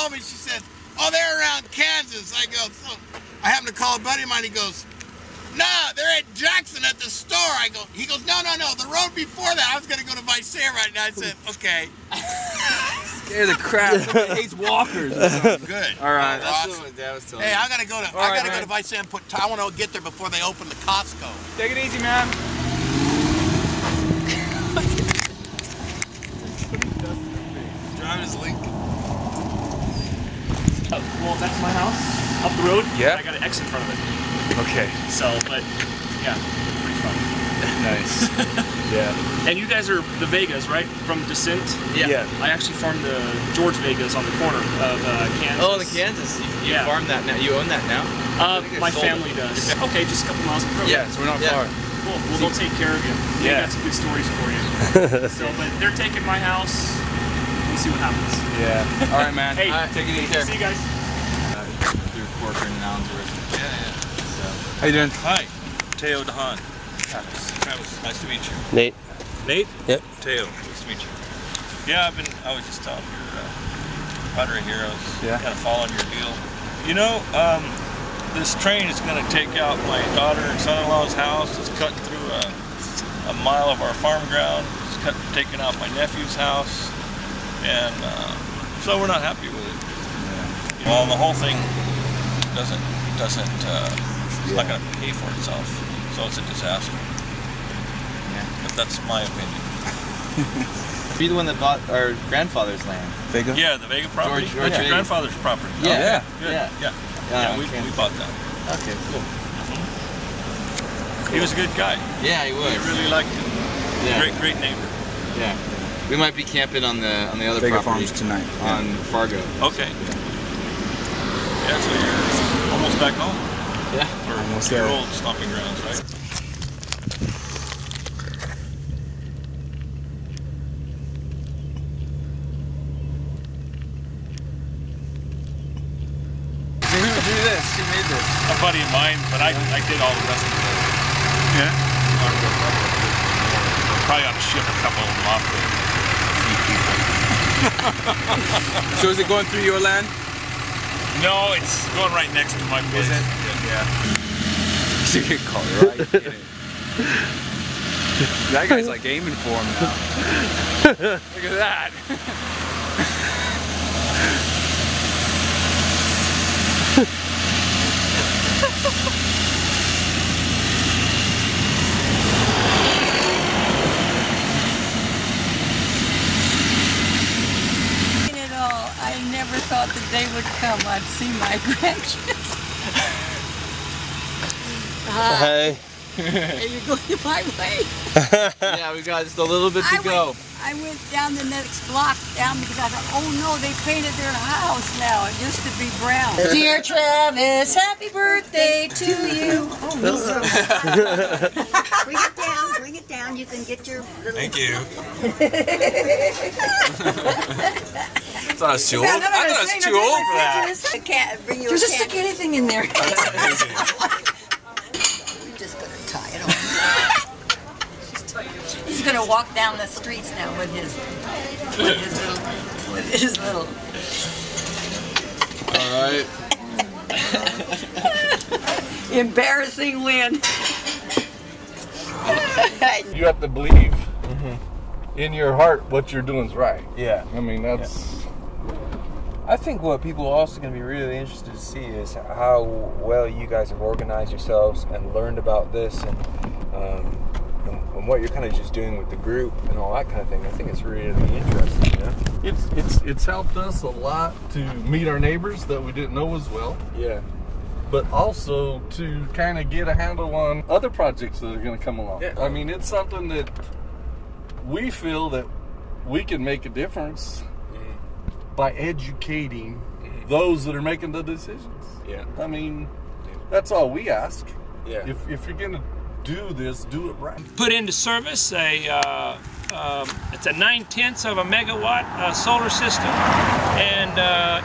told me, she said, oh, they're around Kansas. I go, so I happen to call a buddy of mine. He goes, nah, they're at Jackson at the store. He goes, no, the road before that, I was going to go to Visalia right now. I said, okay. Scare the crap. Somebody hates walkers. Good. All right. That's Awesome. what Dad was telling me. Hey, I gotta go to Visalia and I want to get there before they open the Costco. Take it easy, man. Driver's Lincoln. Well, that's my house. Up the road. Yeah. I got an X in front of it. Okay. So, but yeah, pretty fun. Nice. Yeah. And you guys are the Vegas, right? From Descent? Yeah. I actually farmed the George Vegas on the corner of Kansas. Oh, the Kansas. You farm that now. You own that now? My family does. Okay, just a couple miles of road. Yeah, so we're not far. Cool. Well, they'll take care of you. They got some good stories for you. So, but they're taking my house. We'll see what happens. Yeah. All right, man. Hey, take it easy. See you guys. Through Corcoran and Allensworth. How you doing? Hi, Teo DeHaan. Travis, nice to meet you. Nate. Nate? Yep. Teo, nice to meet you. Yeah, I was just telling your Padre here, I was kind of following your deal. You know, this train is going to take out my daughter and son-in-law's house. It's cutting through a mile of our farm ground. It's taking out my nephew's house. And so we're not happy with it. Yeah. Well, the whole thing doesn't it's not going to pay for itself. So it's a disaster. Yeah. But that's my opinion. Be the one that bought our grandfather's land. Vega? Yeah, the Vega property. George That's your Vega. grandfather's property. Yeah. Good. Yeah, we bought that. Okay, cool. He was a good guy. Yeah, he was. We really liked him. Yeah. Great neighbor. Yeah. We might be camping on the other Vega property Farms tonight. on Fargo. Okay. Yeah, so you're almost back home. Yeah. Or Almost your there. old stomping grounds, right? So who drew this? Who made this? A buddy of mine, but I did all the rest of it. Yeah. Probably ought to ship a couple of them off to a few people. So is it going through your land? No, it's going right next to my place. Is it? Yeah. You get caught right in it. That guy's like aiming for him now. Look at that. I never thought the day would come I'd see my grandkids. Hey. Are you going my way? Yeah, we got just a little bit to go. I went down the next block down because I thought, oh no, they painted their house now. It used to be brown. Dear Travis, happy birthday to you. Oh no. Bring it down. You can get your little... Thank you. I thought I was too old. I thought I was too old for that. I can't bring you just stick anything in there. We're just gonna tie it on. He's gonna walk down the streets now with his little. All right. Embarrassing win. You have to believe in your heart what you're doing is right. Yeah. I mean, that's... I think what people are also going to be really interested to see is how well you guys have organized yourselves and learned about this and what you're kind of just doing with the group and all that kind of thing. I think it's really interesting, you know? It's helped us a lot to meet our neighbors that we didn't know as well. Yeah. But also to kind of get a handle on other projects that are going to come along. Yeah. I mean, it's something that we feel that we can make a difference by educating those that are making the decisions. Yeah. I mean, that's all we ask. Yeah. If you're going to do this, do it right. Put into service it's a 9/10 of a megawatt solar system, and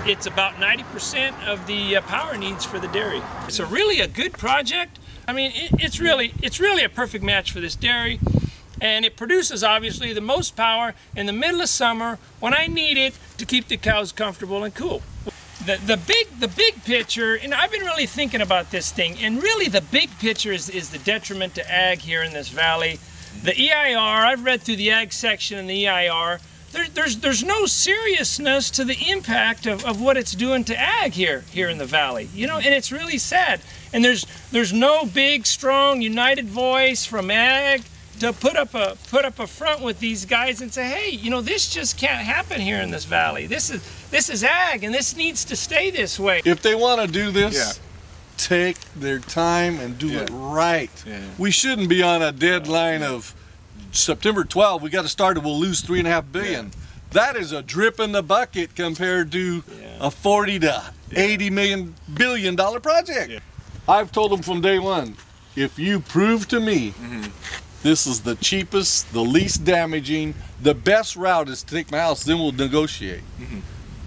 it's about 90% of the power needs for the dairy. It's really a good project. I mean, it's really a perfect match for this dairy, and it produces obviously the most power in the middle of summer when I need it to keep the cows comfortable and cool. the big picture, and I've been really thinking about this thing, and really the big picture is the detriment to ag here in this valley. The EIR, I've read through the ag section in the EIR, there's no seriousness to the impact of what it's doing to ag here in the valley. You know, and it's really sad. And there's no big, strong, united voice from ag to put up a front with these guys and say, hey, you know, this just can't happen here in this valley. This is ag, and this needs to stay this way. If they want to do this, take their time and do it right. We shouldn't be on a deadline of September 12th. We got to start it. We'll lose $3.5 billion. That is a drip in the bucket compared to a $40 to $80 billion project. I've told them from day one, if you prove to me this is the cheapest, the least damaging, the best route is to take my house, then we'll negotiate.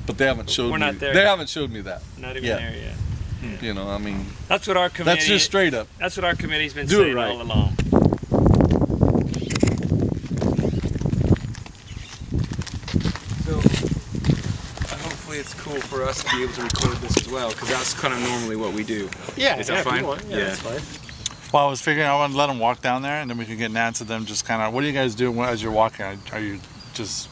But they haven't showed me. They haven't showed me that. Not even there yet. You know, I mean, that's what our committee. That's just straight up. That's what our committee's been saying all along. So, hopefully it's cool for us to be able to record this as well, because that's kind of normally what we do. Yeah. Is that fine? Yeah, that's fine. Well, I was figuring I want to let them walk down there, and then we can get an answer to them. Just kind of, what do you guys do as you're walking? Are you just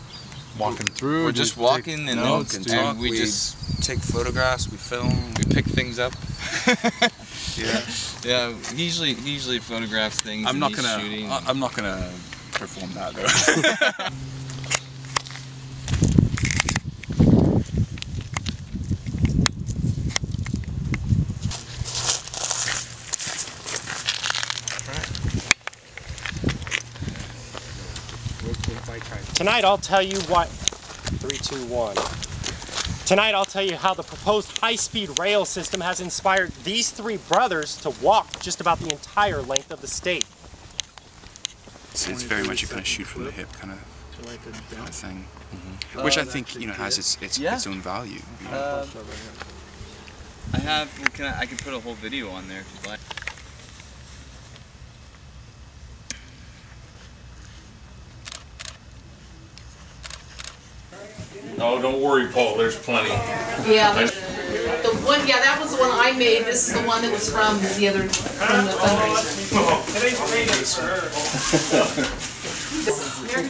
walking through? We're just walking and notes and talk. We just take photographs. We film. We pick things up. Yeah. Usually photographs things. I'm not gonna perform that though. Tonight I'll tell you what, 3, 2, 1. Tonight I'll tell you how the proposed high-speed rail system has inspired these three brothers to walk just about the entire length of the state. It's very much a kind of shoot from the hip kind of thing, which I think, you know, has its own value. You know? I can put a whole video on there if you'd like. Oh, don't worry, Paul. There's plenty. Yeah, that was the one I made. This is the one that was from the fundraiser.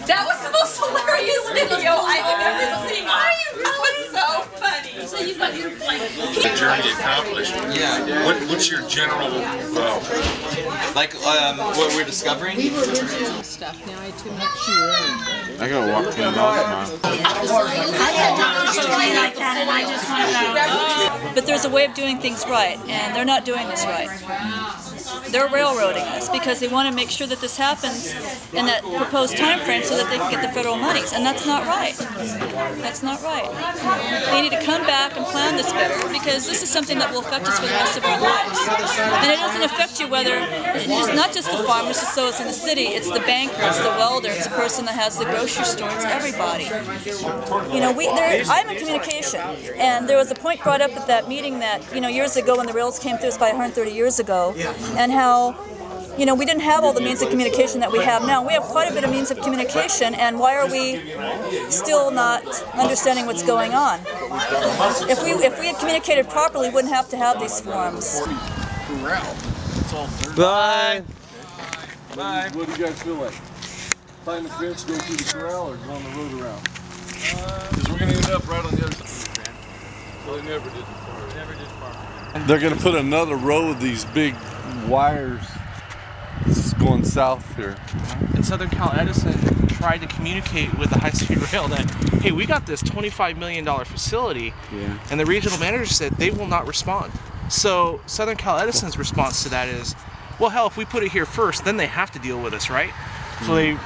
That was the most hilarious video I've ever seen. That was so funny. So you got your Journey accomplished. Yeah. What's your general like what we're discovering? Stuff now. I gotta walk 10 miles But there's a way of doing things right, and they're not doing this right. They're railroading us because they want to make sure that this happens in that proposed time frame so that they can get the federal monies, and that's not right. That's not right. They need to come back and plan this better, because this is something that will affect us for the rest of our lives. And it doesn't affect you whether, it's not just the farmers, so it's in the city, it's the banker, it's the welder, it's the person that has the grocery store, it's everybody. You know, I'm in communication, and there was a point brought up at that meeting that, you know, years ago when the rails came through, it was about 130 years ago, and how, you know, we didn't have all the means of communication that we have now. We have quite a bit of means of communication, and why are we still not understanding what's going on? If we had communicated properly, we wouldn't have to have these forums. Bye. Bye. What do you guys feel like? Climb the fence, go through the corral, or go on the road around? Because we're going to end up right on the other side. Well, they never did before. They're going to put another row of these big wires. This is going south here. And Southern Cal Edison tried to communicate with the high-speed rail that, hey, we got this $25 million facility, and the regional manager said they will not respond. So Southern Cal Edison's response to that is, well, hell, if we put it here first, then they have to deal with us, right? So they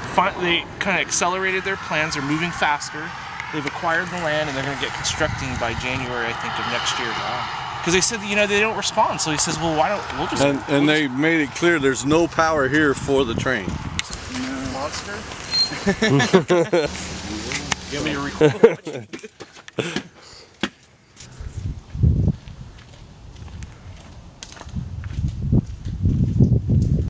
kind of accelerated their plans. They're moving faster. They've acquired the land, and they're going to get constructing by January, I think, of next year. Because they said, you know, they don't respond. So he says, well, why don't we'll just... And they made it clear there's no power here for the train. Monster? Give me a record.